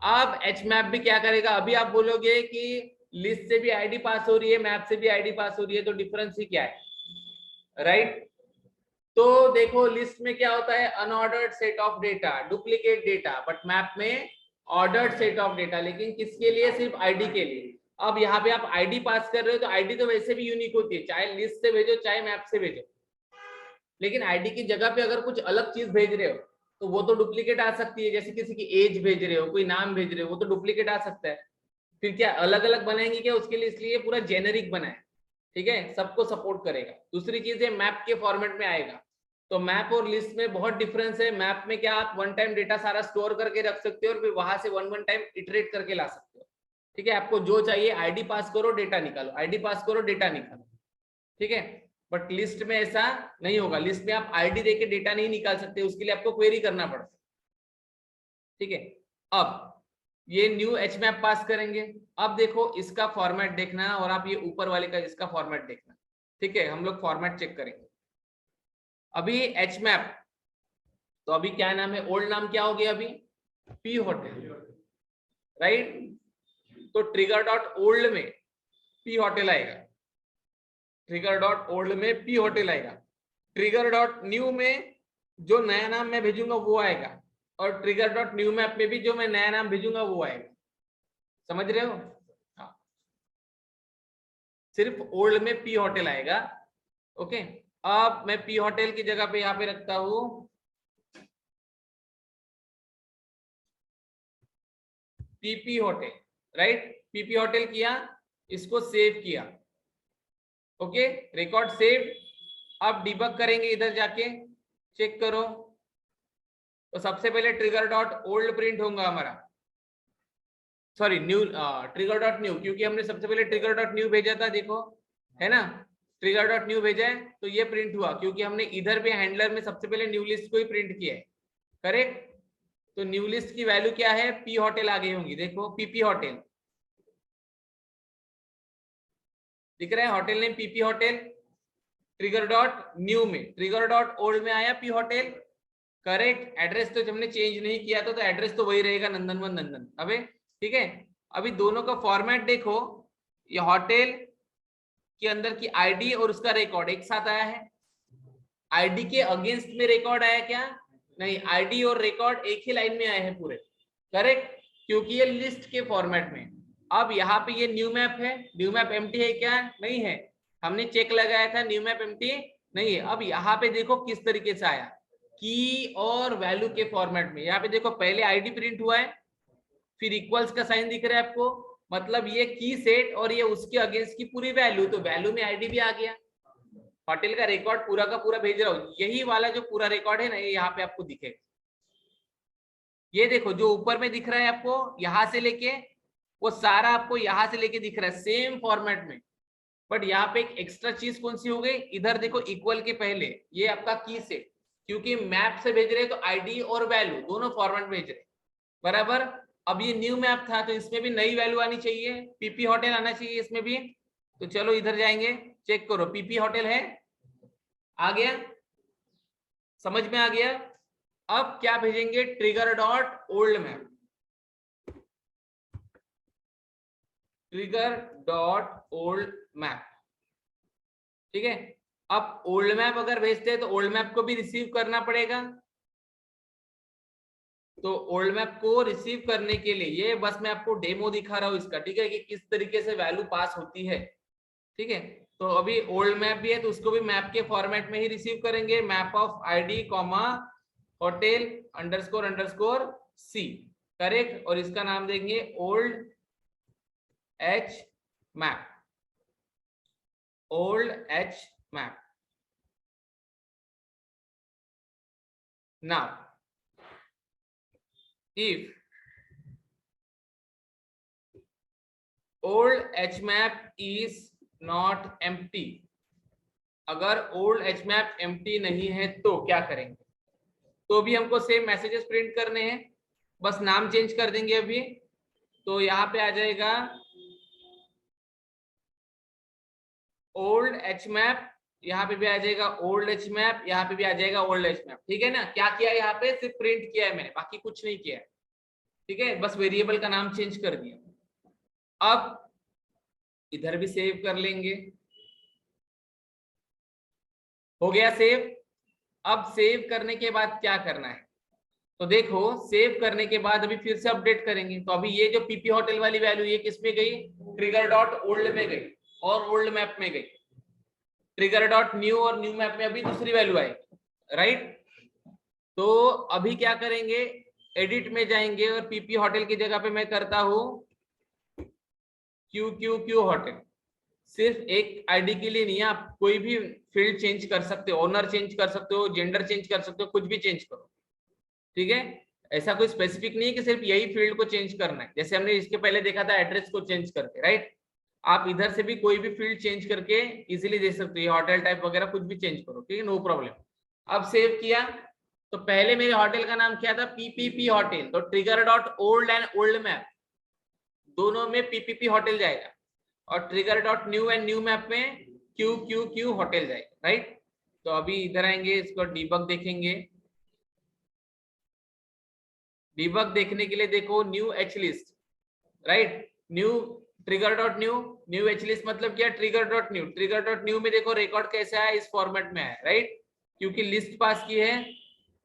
[SPEAKER 1] अब एच मैप भी क्या करेगा, अभी आप बोलोगे कि लिस्ट से भी आईडी पास हो रही है, मैप से भी आईडी पास हो रही है, तो डिफरेंस ही क्या है, राइट। तो देखो लिस्ट में क्या होता है, unordered set of data, duplicate data, but map में ऑर्डर्ड सेट ऑफ डेटा, लेकिन किसके लिए, सिर्फ आईडी के लिए। अब यहाँ पे आप आईडी पास कर रहे हो तो आईडी तो वैसे भी यूनिक होती है, चाहे लिस्ट से भेजो चाहे मैप से भेजो, लेकिन आईडी की जगह पे अगर कुछ अलग चीज भेज रहे हो तो वो तो डुप्लीकेट आ सकती है, जैसे किसी की एज भेज रहे हो, कोई नाम भेज रहे हो, वो तो डुप्लीकेट आ सकता है। फिर क्या अलग अलग बनाएंगे क्या उसके लिए, इसलिए पूरा जेनेरिक बनाए, ठीक है, सबको सपोर्ट करेगा। दूसरी चीज है मैप के फॉर्मेट में आएगा, तो मैप और लिस्ट में बहुत डिफरेंस है। मैप में क्या आप वन टाइम डेटा सारा स्टोर करके रख सकते हो और फिर वहां से वन टाइम इटरेट करके ला सकते हो, ठीक है। आपको जो चाहिए आईडी पास करो डेटा निकालो, आईडी पास करो डेटा निकालो, ठीक है। बट लिस्ट में ऐसा नहीं होगा, लिस्ट में आप आईडी देके डेटा नहीं निकाल सकते, उसके लिए आपको क्वेरी करना पड़ता है, ठीक है। अब ये न्यू एच मैप पास करेंगे। अब देखो इसका फॉर्मेट देखना और आप ये ऊपर वाले का इसका फॉर्मेट देखना, ठीक है। हम लोग फॉर्मेट चेक करेंगे। अभी एच मैप, तो अभी क्या नाम है, ओल्ड नाम क्या हो गया अभी, पी होटल, राइट। तो ट्रिगर डॉट ओल्ड में पी होटल आएगा, ट्रिगर डॉट ओल्ड में पी होटल आएगा। ट्रिगर डॉट न्यू में जो नया नाम मैं भेजूंगा वो आएगा, और ट्रिगर डॉट न्यू मैप में भी जो मैं नया नाम भेजूंगा वो आएगा, समझ रहे हो। हाँ, सिर्फ ओल्ड में पी होटल आएगा, ओके। अब मैं पी होटल की जगह पे यहाँ पे रखता हूं PP hotel, right. PP hotel किया, इसको सेव किया, ओके, रिकॉर्ड सेव। अब डिबग करेंगे, इधर जाके चेक करो, तो सबसे पहले ट्रिगर डॉट ओल्ड प्रिंट होगा हमारा, sorry new, trigger dot new, क्योंकि हमने सबसे पहले ट्रिगर डॉट न्यू भेजा था, देखो है ना, ट्रिगर डॉट न्यू भेजा है तो ये प्रिंट हुआ, क्योंकि हमने इधर भी हैंडलर में सबसे पहले न्यू लिस्ट को ही प्रिंट किया है, करेक्ट। तो न्यू लिस्ट की वैल्यू क्या है, पी होटल आ गई होंगी, देखो पीपी होटल दिख रहा है, hotel name PP hotel. Trigger dot new में, ट्रिगर डॉट ओल्ड में आया पी होटल, करेक्ट। एड्रेस तो हमने चेंज नहीं किया तो एड्रेस तो वही रहेगा, नंदनवन नंदन, अबे ठीक है। अभी दोनों का फॉर्मेट देखो, ये होटल के अंदर की आईडी और उसका रिकॉर्ड एक साथ आया है, आईडी के अगेंस्ट में रिकॉर्ड आया क्या, नहीं, आईडी और रिकॉर्ड एक ही लाइन में आए हैं पूरे, करेक्ट, क्योंकि ये लिस्ट के फॉर्मेट में। अब यहाँ पे ये न्यू मैप है, न्यू मैप एम्प्टी है क्या, नहीं है, हमने चेक लगाया था न्यू मैप एम्प्टी नहीं है। अब यहाँ पे देखो किस तरीके से आया, की और वैल्यू के फॉर्मेट में। यहाँ पे देखो पहले आईडी प्रिंट हुआ है, फिर इक्वल्स का साइन दिख रहा है आपको, मतलब ये की सेट और ये उसके अगेंस्ट की पूरी वैल्यू, तो वैल्यू में आईडी भी आ गया। होटल का रिकॉर्ड पूरा का पूरा भेज रहा हूँ, यही वाला जो पूरा रिकॉर्ड है ना, ये यहाँ पे आपको दिखेगा। ये देखो जो ऊपर में दिख रहा है आपको, यहाँ से लेके वो सारा आपको यहाँ से लेके दिख रहा है सेम फॉर्मेट में। बट यहाँ पे एक एक्स्ट्रा चीज कौन सी हो गई, इधर देखो इक्वल के पहले ये आपका की सेट, क्योंकि मैप से भेज रहे तो आईडी और वैल्यू दोनों फॉर्मेट भेज रहे, बराबर। अब ये न्यू मैप था तो इसमें भी नई वैल्यू आनी चाहिए, पीपी होटल आना चाहिए इसमें भी। तो चलो इधर जाएंगे, चेक करो पीपी होटल है, आ गया, समझ में आ गया। अब क्या भेजेंगे, trigger dot old map, trigger dot old map, ठीक है। अब ओल्ड मैप अगर भेजते हैं तो ओल्ड मैप को भी रिसीव करना पड़ेगा, तो ओल्ड मैप को रिसीव करने के लिए ये बस मैं आपको डेमो दिखा रहा हूँ इसका, ठीक है, कि किस तरीके से वैल्यू पास होती है, ठीक है। तो अभी ओल्ड मैप भी है तो उसको भी मैप के फॉर्मेट में ही रिसीव करेंगे, map of ID comma hotel underscore underscore C, correct, और इसका नाम देंगे old H map, old H map. Now if old hmap is not empty, अगर old hmap empty नहीं है तो क्या करेंगे, तो भी हमको सेम मैसेजेस प्रिंट करने हैं, बस नाम चेंज कर देंगे अभी। तो यहाँ पे आ जाएगा ओल्ड hmap, यहाँ पे भी आ जाएगा ओल्ड hmap, यहाँ पे भी आ जाएगा ओल्ड hmap, ठीक है ना। क्या किया यहाँ पे, सिर्फ प्रिंट किया है मैंने, बाकी कुछ नहीं किया है, ठीक है, बस वेरिएबल का नाम चेंज कर दिया। अब इधर भी सेव कर लेंगे, हो गया सेव। अब सेव करने के बाद क्या करना है, तो देखो सेव करने के बाद अभी फिर से अपडेट करेंगे, तो अभी ये जो पीपी होटल वाली वैल्यू ये किस में गई, ट्रिगर डॉट ओल्ड में गई और ओल्ड मैप में गई। ट्रिगर डॉट न्यू और न्यू मैप में अभी दूसरी वैल्यू आई, राइट। तो अभी क्या करेंगे, एडिट में जाएंगे और पीपी होटल की जगह पे मैं करता हूं क्यू क्यू क्यू होटल। सिर्फ एक आईडी के लिए नहीं है, आप कोई भी फील्ड चेंज कर सकते हो, ओनर चेंज कर सकते हो, जेंडर चेंज कर सकते हो, कुछ भी चेंज करो, ठीक है। ऐसा कोई स्पेसिफिक नहीं है कि सिर्फ यही फील्ड को चेंज करना है, जैसे हमने इसके पहले देखा था एड्रेस को चेंज करके, राइट। आप इधर से भी कोई भी फील्ड चेंज करके इजीली दे सकते हो, होटल टाइप वगैरह कुछ भी चेंज करो, ठीक है, नो प्रॉब्लम। अब सेव किया, तो पहले मेरे होटल का नाम क्या था, पीपीपी होटल, तो trigger dot old and old map दोनों में पीपीपी होटल जाएगा, और trigger dot new and new map में क्यू क्यू क्यू होटल जाएगा, राइट। तो अभी इधर आएंगे, इसको डीबग देखेंगे। डीबग देखने के लिए देखो new H list, right, new trigger dot new, new H list मतलब क्या, trigger dot new. Trigger dot new में देखो रिकॉर्ड कैसे आया, इस फॉर्मेट में आया, राइट, क्योंकि लिस्ट पास की है।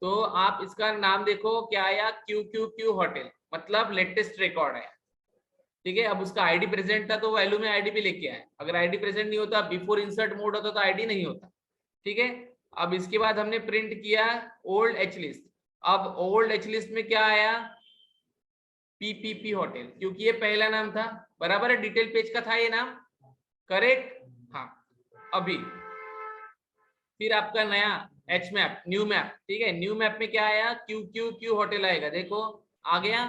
[SPEAKER 1] तो आप इसका नाम देखो क्या आया, क्यू क्यू क्यू होटल, मतलब लेटेस्ट रिकॉर्ड है, ठीक है। अब उसका आईडी प्रेजेंट था तो वैल्यू में आईडी भी लेके आया, अगर आईडी प्रेजेंट नहीं होता, बिफोर इंसर्ट मोड होता तो आईडी नहीं होता, ठीक है। अब इसके बाद हमने प्रिंट किया ओल्ड एच लिस्ट। अब ओल्ड एच लिस्ट में क्या आया, पीपीपी होटल, क्योंकि ये पहला नाम था, बराबर है, डिटेल पेज का था ये नाम, करेक्ट, हाँ। अभी फिर आपका नया एच मैप, न्यू मैप, ठीक है, न्यू मैप में क्या आया, क्यू क्यू क्यू होटल आएगा, देखो आ गया।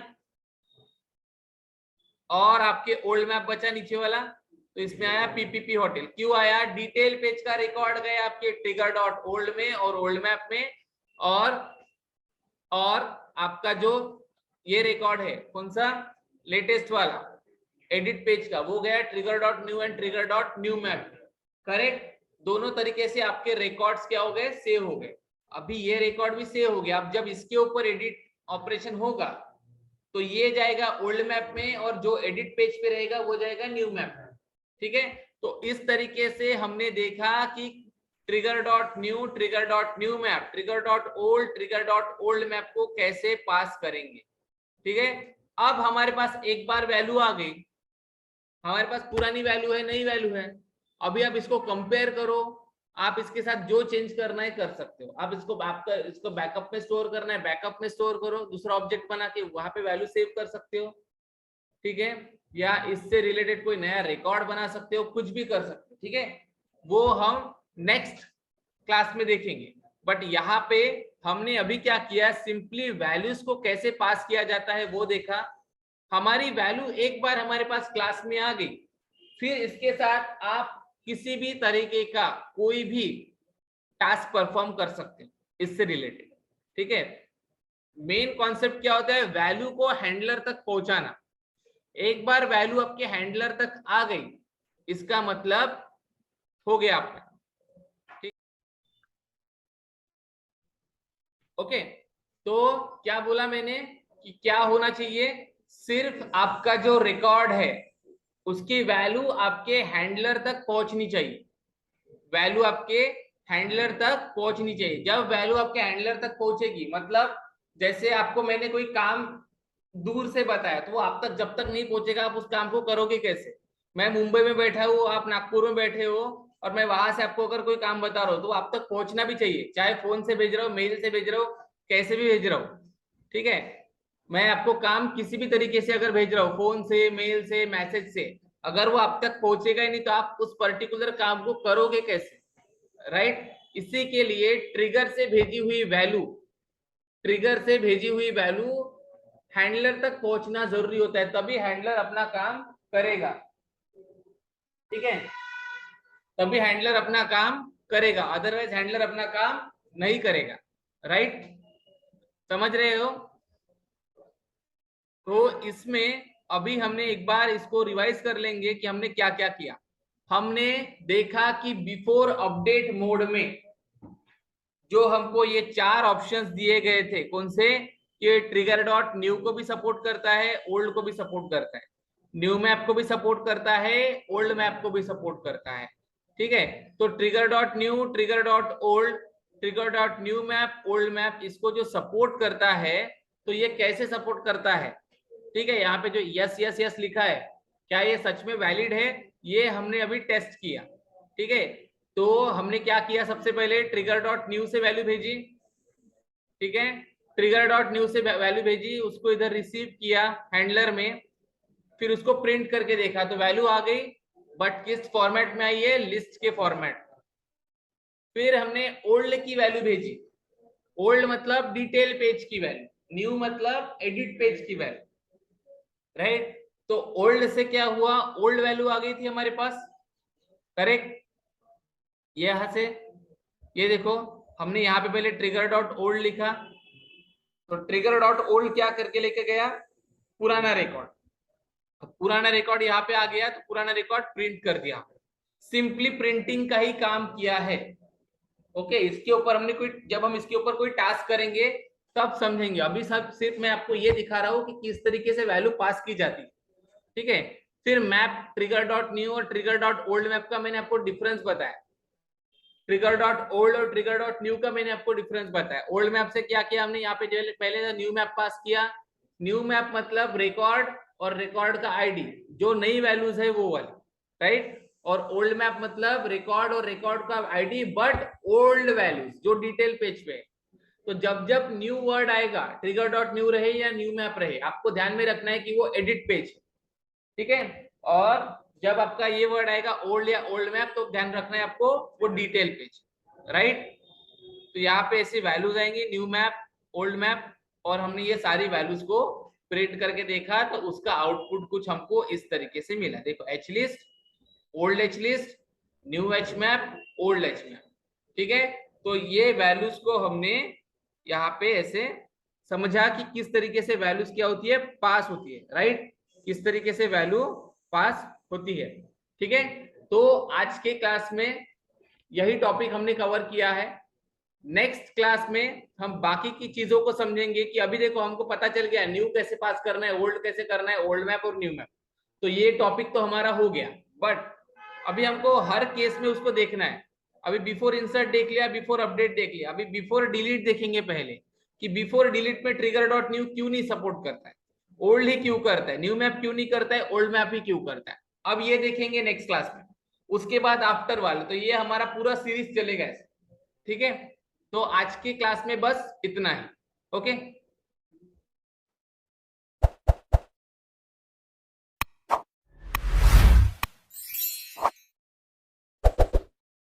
[SPEAKER 1] और आपके ओल्ड मैप बचा नीचे वाला, तो इसमें आया पीपीपी होटल। क्यों आया, डिटेल पेज का रिकॉर्ड गया आपके ट्रिगर डॉट ओल्ड में और ओल्ड मैप में, और आपका जो ये रिकॉर्ड है कौन सा, लेटेस्ट वाला एडिट पेज का, वो गया trigger dot new and trigger dot new map, correct. दोनों तरीके से आपके रिकॉर्ड्स क्या हो गए, सेव हो गए। अभी ये रिकॉर्ड भी सेव हो गया, अब जब इसके ऊपर एडिट ऑपरेशन होगा तो ये जाएगा ओल्ड मैप में, और जो एडिट पेज पे रहेगा वो जाएगा न्यू मैप में, ठीक है। तो इस तरीके से हमने देखा कि trigger dot new map, trigger dot old map को कैसे पास करेंगे, ठीक है। अब हमारे पास एक बार वैल्यू आ गई, हमारे पास पुरानी वैल्यू है, नई वैल्यू है। अभी आप इसको कंपेयर करो, आप इसके साथ जो चेंज करना है कर सकते हो। आप इसको बैकअप में स्टोर करना है, बैकअप में स्टोर करो, दूसरा ऑब्जेक्ट बना के वहां पे वैल्यू सेव कर सकते हो, ठीक है। या इससे रिलेटेड कोई नया रिकॉर्ड बना सकते हो, कुछ भी कर सकते हो, ठीक है। वो हम नेक्स्ट क्लास में देखेंगे। बट यहाँ पे हमने अभी क्या किया, सिंपली वैल्यूज को कैसे पास किया जाता है वो देखा। हमारी वैल्यू एक बार हमारे पास क्लास में आ गई, फिर इसके साथ आप किसी भी तरीके का कोई भी टास्क परफॉर्म कर सकते हैं इससे रिलेटेड, ठीक है। मेन कॉन्सेप्ट क्या होता है, वैल्यू को हैंडलर तक पहुंचाना। एक बार वैल्यू आपके हैंडलर तक आ गई, इसका मतलब हो गया आपका, ठीक। ओके, तो क्या बोला मैंने कि क्या होना चाहिए, सिर्फ आपका जो रिकॉर्ड है उसकी वैल्यू आपके हैंडलर तक पहुंचनी चाहिए, वैल्यू आपके हैंडलर तक पहुंचनी चाहिए। जब वैल्यू आपके हैंडलर तक पहुंचेगी, मतलब जैसे आपको मैंने कोई काम दूर से बताया, तो वो आप तक जब तक नहीं पहुंचेगा आप उस काम को करोगे कैसे। मैं मुंबई में बैठा हूँ, आप नागपुर में बैठे हो, और मैं वहां से आपको अगर कोई काम बता रहा हूँ तो आप तक पहुंचना भी चाहिए, चाहे फोन से भेज रहा हो, मेल से भेज रहा हो, कैसे भी भेज रहा हूँ, ठीक है। मैं आपको काम किसी भी तरीके से अगर भेज रहा हूँ, फोन से, मेल से, मैसेज से, अगर वो आप तक पहुंचेगा ही नहीं तो आप उस पर्टिकुलर काम को करोगे कैसे, राइट। इसी के लिए ट्रिगर से भेजी हुई वैल्यू हैंडलर तक पहुंचना जरूरी होता है, तभी हैंडलर अपना काम करेगा, ठीक है, तभी हैंडलर अपना काम करेगा, अदरवाइज हैंडलर अपना काम नहीं करेगा, राइट। समझ रहे हो। तो इसमें अभी हमने एक बार इसको रिवाइज कर लेंगे कि हमने क्या क्या किया। हमने देखा कि बिफोर अपडेट मोड में जो हमको ये 4 ऑप्शंस दिए गए थे, कौन से, कि ट्रिगर डॉट न्यू को भी सपोर्ट करता है, ओल्ड को भी सपोर्ट करता है, न्यू मैप को भी सपोर्ट करता है, ओल्ड मैप को भी सपोर्ट करता है, ठीक है। तो trigger dot new, trigger dot old, trigger dot new map old map इसको जो सपोर्ट करता है, तो ये कैसे सपोर्ट करता है, ठीक है। यहाँ पे जो यस यस यस लिखा है, क्या ये सच में वैलिड है, ये हमने अभी टेस्ट किया, ठीक है। तो हमने क्या किया, सबसे पहले ट्रिगर डॉट न्यू से वैल्यू भेजी, ठीक है। ट्रिगर डॉट न्यू से वैल्यू भेजी, उसको इधर रिसीव किया हैंडलर में, फिर उसको प्रिंट करके देखा तो वैल्यू आ गई, बट किस फॉर्मेट में आई है, लिस्ट के फॉर्मेट। फिर हमने ओल्ड की वैल्यू भेजी, ओल्ड मतलब डिटेल पेज की वैल्यू, न्यू मतलब एडिट पेज की वैल्यू, राइट। तो ओल्ड से क्या हुआ, ओल्ड वैल्यू आ गई थी हमारे पास, करेक्ट। ये यहां से ये देखो, हमने यहाँ पे पहले ट्रिगर डॉट ओल्ड लिखा, तो ट्रिगर डॉट ओल्ड क्या करके लेके गया, पुराना रिकॉर्ड, तो पुराना रिकॉर्ड यहाँ पे आ गया, तो पुराना रिकॉर्ड प्रिंट कर दिया, सिंपली प्रिंटिंग का ही काम किया है। ओके, इसके ऊपर हमने कोई, जब हम इसके ऊपर कोई टास्क करेंगे तब समझेंगे, अभी सब सिर्फ मैं आपको ये दिखा रहा हूँ कि किस तरीके से वैल्यू पास की जाती है, ठीक है। फिर मैप ट्रिगर डॉट न्यू और ट्रिगर डॉट ओल्ड मैप का मैंने आपको डिफरेंस बताया, ट्रिगर डॉट ओल्ड और ट्रिगर डॉट न्यू का मैंने आपको डिफरेंस बताया। ओल्ड मैप से क्या किया हमने, यहाँ पे जो पहले न्यू मैप पास किया, न्यू मैप मतलब रिकॉर्ड और रिकॉर्ड का आईडी, जो नई वैल्यूज है वो वाली, राइट। और ओल्ड मैप मतलब रिकॉर्ड और रिकॉर्ड का आईडी बट ओल्ड वैल्यूज जो डिटेल पेज पे है। तो जब जब न्यू वर्ड आएगा, ट्रिगर डॉट न्यू रहे या न्यू मैप रहे, आपको ध्यान में रखना है कि वो एडिट पेज, ठीक है। और जब आपका ये वर्ड आएगा ओल्ड या ओल्ड मैप, तो ध्यान रखना है आपको वो डिटेल पेज, राइट। तो यहाँ पे ऐसी वैल्यूज आएंगी, न्यू मैप ओल्ड मैप, और हमने ये सारी वैल्यूज को प्रिंट करके देखा, तो उसका आउटपुट कुछ हमको इस तरीके से मिला। देखो H list, old H list, new H map, old H map, ठीक है। तो ये वैल्यूज को हमने यहाँ पे ऐसे समझा कि किस तरीके से वैल्यूज क्या होती है, पास होती है, राइट, किस तरीके से वैल्यू पास होती है, ठीक है। तो आज के क्लास में यही टॉपिक हमने कवर किया है। नेक्स्ट क्लास में हम बाकी की चीजों को समझेंगे कि अभी देखो हमको पता चल गया न्यू कैसे पास करना है, ओल्ड कैसे करना है, ओल्ड मैप और न्यू मैप, तो ये टॉपिक तो हमारा हो गया, बट अभी हमको हर केस में उसको देखना है। अभी बिफोर इंसर्ट देख लिया, बिफोर अपडेट देख लिया, अभी बिफोर डिलीट देखेंगे पहले, कि बिफोर डिलीट में ट्रिगर डॉट न्यू क्यों नहीं सपोर्ट करता है, ओल्ड ही क्यों करता है, न्यू मैप क्यों नहीं करता है, ओल्ड मैप ही क्यों करता है। अब ये देखेंगे नेक्स्ट क्लास में, उसके बाद आफ्टर वाले, तो ये हमारा पूरा सीरीज चलेगा ऐसे, ठीक है। तो आज की क्लास में बस इतना ही, ओके।